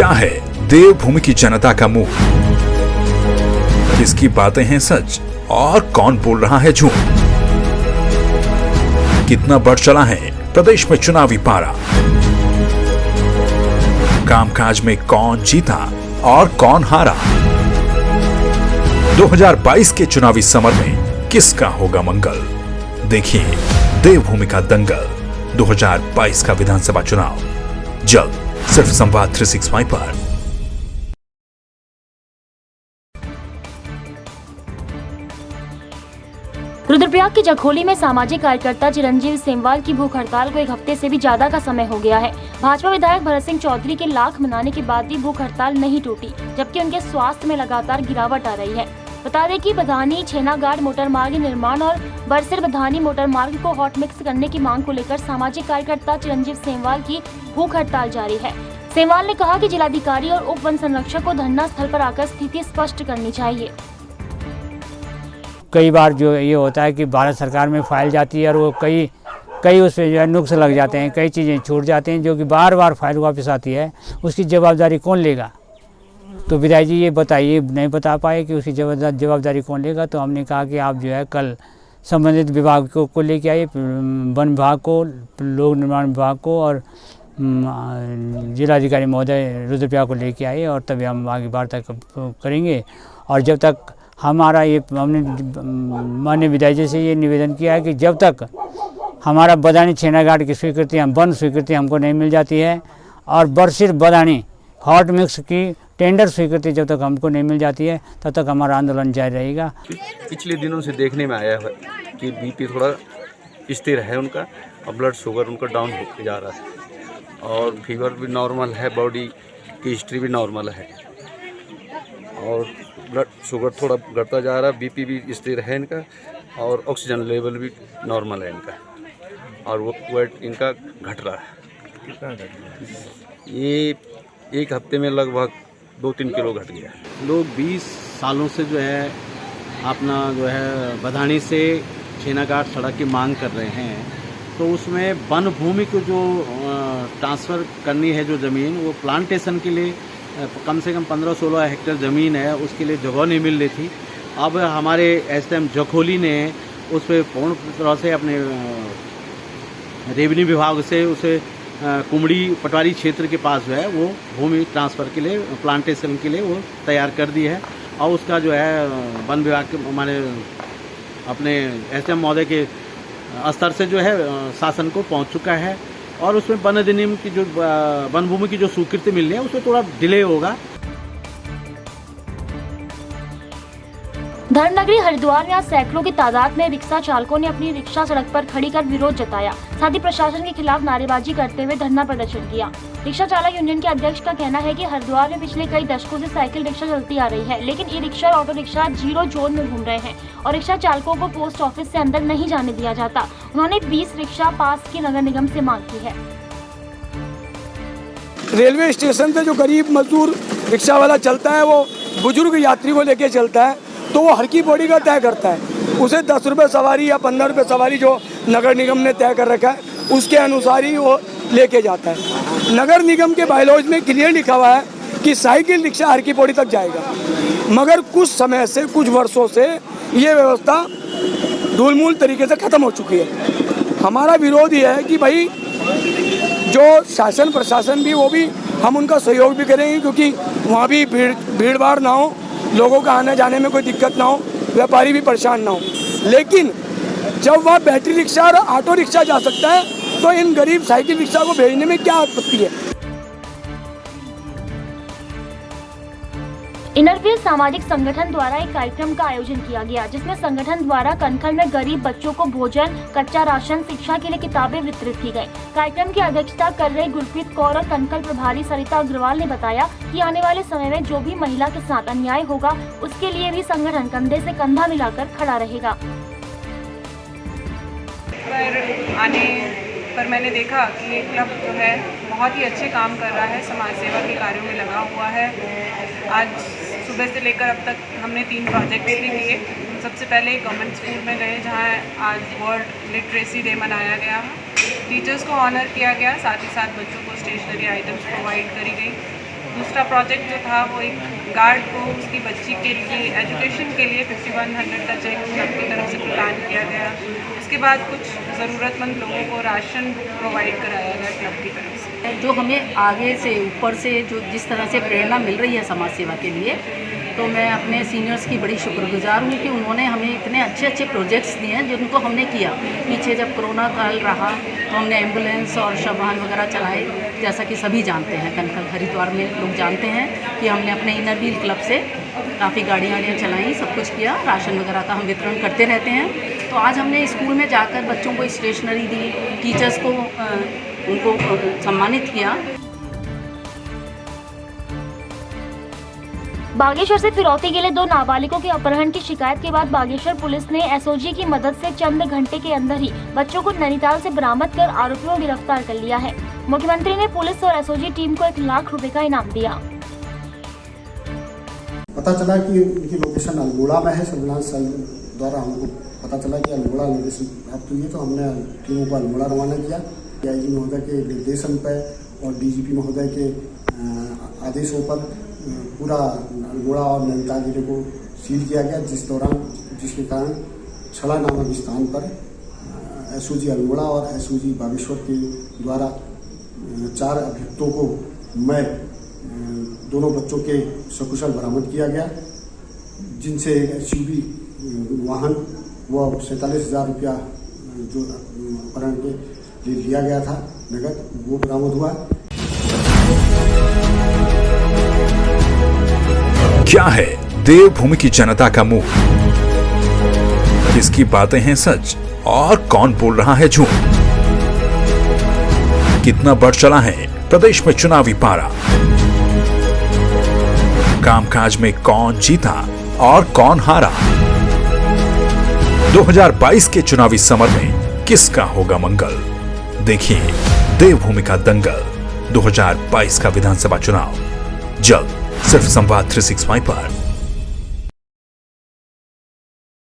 क्या है देवभूमि की जनता का मुंह? किसकी बातें हैं सच और कौन बोल रहा है झूठ? कितना बढ़ चला है प्रदेश में चुनावी पारा? कामकाज में कौन जीता और कौन हारा? 2022 के चुनावी समर में किसका होगा मंगल? देखिए देवभूमि का दंगल 2022 का विधानसभा चुनाव जल्द सिर्फ संवाद 365 पर। रुद्रप्रयाग की जखोली में सामाजिक कार्यकर्ता चिरंजीव सेमवाल की भूख हड़ताल को एक हफ्ते से भी ज्यादा का समय हो गया है। भाजपा विधायक भरत सिंह चौधरी के लाख मनाने के बाद भी भूख हड़ताल नहीं टूटी, जबकि उनके स्वास्थ्य में लगातार गिरावट आ रही है। बता दें कि बधानी छेनागाड़ मोटर मार्ग निर्माण और बरसिर बधानी मोटर मार्ग को हॉट मिक्स करने की मांग को लेकर सामाजिक कार्यकर्ता चिरंजीव सेमवाल की भूख हड़ताल जारी है। सेमवाल ने कहा कि जिलाधिकारी और उप वन संरक्षक को धरना स्थल पर आकर स्थिति स्पष्ट करनी चाहिए। कई बार जो ये होता है कि भारत सरकार में फाइल जाती है और वो कई उस पर जो है नुक्स लग जाते हैं, कई चीज़ें छूट जाती हैं, जो कि बार बार फाइल वापस आती है। उसकी जवाबदारी कौन लेगा? तो विधायक जी ये बताइए, नहीं बता पाए कि उसकी जवाबदारी कौन लेगा। तो हमने कहा कि आप जो है कल संबंधित विभाग को लेके आइए, वन विभाग को, लोक निर्माण विभाग को और जिलाधिकारी महोदय रुद्रप्रयाग को लेके आइए और तभी हम आगे वार्ता करेंगे। और जब तक हमारा ये हमने माननीय विधायक जी से ये निवेदन किया है कि जब तक हमारा बदानी छेनागाड़ की स्वीकृति वन स्वीकृति हमको नहीं मिल जाती है और बरसिर बदानी हॉट मिक्स की टेंडर स्वीकृति जब तक हमको नहीं मिल जाती है, तब तक हमारा आंदोलन जारी रहेगा। पिछले दिनों से देखने में आया है कि बीपी थोड़ा स्थिर है उनका और ब्लड शुगर उनका डाउन होते जा रहा है और फीवर भी नॉर्मल है, बॉडी की हिस्ट्री भी नॉर्मल है और ब्लड शुगर थोड़ा घटता जा रहा है, बीपी भी स्थिर है इनका और ऑक्सीजन लेवल भी नॉर्मल है इनका और वो वेट इनका घट रहा है। कितना घट गया? ये एक हफ्ते में लगभग 2-3 किलो घट गया। लोग 20 सालों से जो है अपना जो है बधानी से छेनागाड़ सड़क की मांग कर रहे हैं, तो उसमें वन भूमि को जो ट्रांसफ़र करनी है जो ज़मीन, वो प्लांटेशन के लिए कम से कम 15-16 हेक्टेयर ज़मीन है, उसके लिए जगह नहीं मिल रही थी। अब हमारे एसडीएम जखोली ने उस पर पूर्ण तरह से अपने रेवेन्यू विभाग से उसे कुमड़ी पटवारी क्षेत्र के पास जो है वो भूमि ट्रांसफ़र के लिए, प्लांटेशन के लिए वो तैयार कर दी है और उसका जो है वन विभाग के हमारे अपने एसडीएम महोदय के स्तर से जो है शासन को पहुंच चुका है और उसमें वन अधिनियम की जो वन भूमि की जो स्वीकृति मिलनी है उसमें थोड़ा डिले होगा। धर्मनगरी हरिद्वार में आज सैकड़ों की तादाद में रिक्शा चालकों ने अपनी रिक्शा सड़क पर खड़ी कर विरोध जताया। साथ ही प्रशासन के खिलाफ नारेबाजी करते हुए धरना प्रदर्शन किया। रिक्शा चालक यूनियन के अध्यक्ष का कहना है कि हरिद्वार में पिछले कई दशकों से साइकिल रिक्शा चलती आ रही है, लेकिन ई रिक्शा और ऑटो रिक्शा 0 जोन में घूम रहे हैं और रिक्शा चालकों को पोस्ट ऑफिस से अंदर नहीं जाने दिया जाता। उन्होंने 20 रिक्शा पास की नगर निगम से मांग की है। रेलवे स्टेशन पे जो गरीब मजदूर रिक्शा वाला चलता है, वो बुजुर्ग यात्री को लेके चलता है, तो वो हर की बॉडी का तय करता है। उसे 10 रुपये सवारी या 15 रुपये सवारी जो नगर निगम ने तय कर रखा है, उसके अनुसार ही वो लेके जाता है। नगर निगम के बायलॉज में क्लियर लिखा हुआ है कि साइकिल रिक्शा हर की बॉडी तक जाएगा, मगर कुछ समय से, कुछ वर्षों से ये व्यवस्था धूलमूल तरीके से ख़त्म हो चुकी है। हमारा विरोध ये है कि भाई जो शासन प्रशासन भी, वो भी हम उनका सहयोग भी करेंगे, क्योंकि वहाँ भी भीड़ भाड़ ना हो, लोगों का आने जाने में कोई दिक्कत ना हो, व्यापारी भी परेशान ना हो। लेकिन जब वहाँ बैटरी रिक्शा और ऑटो रिक्शा जा सकता है, तो इन गरीब साइकिल रिक्शा को भेजने में क्या आपत्ति है? इनरव्हील सामाजिक संगठन द्वारा एक कार्यक्रम का आयोजन किया गया, जिसमें संगठन द्वारा कनखल में गरीब बच्चों को भोजन, कच्चा राशन, शिक्षा के लिए किताबें वितरित की गई। कार्यक्रम की अध्यक्षता कर रही गुरप्रीत कौर और कनखल प्रभारी सरिता अग्रवाल ने बताया कि आने वाले समय में जो भी महिला के साथ अन्याय होगा, उसके लिए भी संगठन कंधे से कंधा मिलाकर खड़ा रहेगा। आने पर मैंने देखा कि ये क्लब जो है बहुत ही अच्छे काम कर रहा है, समाज सेवा के कार्यों में लगा हुआ है। आज सुबह से लेकर अब तक हमने 3 प्रोजेक्ट भी किए। सबसे पहले गवर्नमेंट स्कूल में गए, जहाँ आज वर्ल्ड लिटरेसी डे मनाया गया। टीचर्स को ऑनर किया गया, साथ ही साथ बच्चों को स्टेशनरी आइटम्स प्रोवाइड करी गई। दूसरा प्रोजेक्ट जो था वो एक गार्ड को उसकी बच्ची के लिए एजुकेशन के लिए 5100 का चेक क्लब की तरफ से प्रदान किया गया। इसके बाद कुछ ज़रूरतमंद लोगों को राशन प्रोवाइड कराया गया क्लब की तरफ से। जो हमें आगे से ऊपर से जो जिस तरह से प्रेरणा मिल रही है समाज सेवा के लिए, तो मैं अपने सीनियर्स की बड़ी शुक्रगुजार हूँ कि उन्होंने हमें इतने अच्छे अच्छे प्रोजेक्ट्स दिए हैं जिनको हमने किया। पीछे जब कोरोना काल रहा तो हमने एम्बुलेंस और शववाहन वगैरह चलाए, जैसा कि सभी जानते हैं, कनकल हरिद्वार में लोग जानते हैं कि हमने अपने इनर व्हील क्लब से काफ़ी गाड़ियाँ चलाई, सब कुछ किया। राशन वगैरह का हम वितरण करते रहते हैं। तो आज हमने स्कूल में जाकर बच्चों को स्टेशनरी दी, टीचर्स को उनको सम्मानित किया। बागेश्वर से फिरौती के लिए 2 नाबालिगों के अपहरण की शिकायत के बाद बागेश्वर पुलिस ने एसओजी की मदद से चंद घंटे के अंदर ही बच्चों को नैनीताल से बरामद कर आरोपियों को गिरफ्तार कर लिया है। मुख्यमंत्री ने पुलिस और एसओजी टीम को 1 लाख रुपए का इनाम दिया। पता चला कि उनकी लोकेशन अल्मोड़ा में है। सर्विलांस सेल द्वारा हमको पता चला कि अल्मोड़ा लोकेशन प्राप्त हुई है, तो हमने टीमों को अल्मोड़ा रवाना किया। डीआईजी महोदय के निर्देशन पर और डीजीपी महोदय के आदेशों पर पूरा अल्मोड़ा और नैनीताल जिले को सील किया गया, जिसके कारण छड़ा नामक स्थान पर एसओजी अल्मोड़ा और एसओजी बागेश्वर के द्वारा 4 अभियुक्तों को मैं दोनों बच्चों के सकुशल बरामद किया गया, जिनसे एसयूवी वाहन व 47,000 रुपया जो अपहरण के लिए लिया गया था नगद, वो बरामद हुआ। क्या है देवभूमि की जनता का मुंह? किसकी बातें हैं सच और कौन बोल रहा है झूठ? कितना बढ़ चला है प्रदेश में चुनावी पारा? कामकाज में कौन जीता और कौन हारा? 2022 के चुनावी समर में किसका होगा मंगल? देखिए देवभूमि का दंगल 2022 का विधानसभा चुनाव जल्द सिर्फ संवाद 365 पर।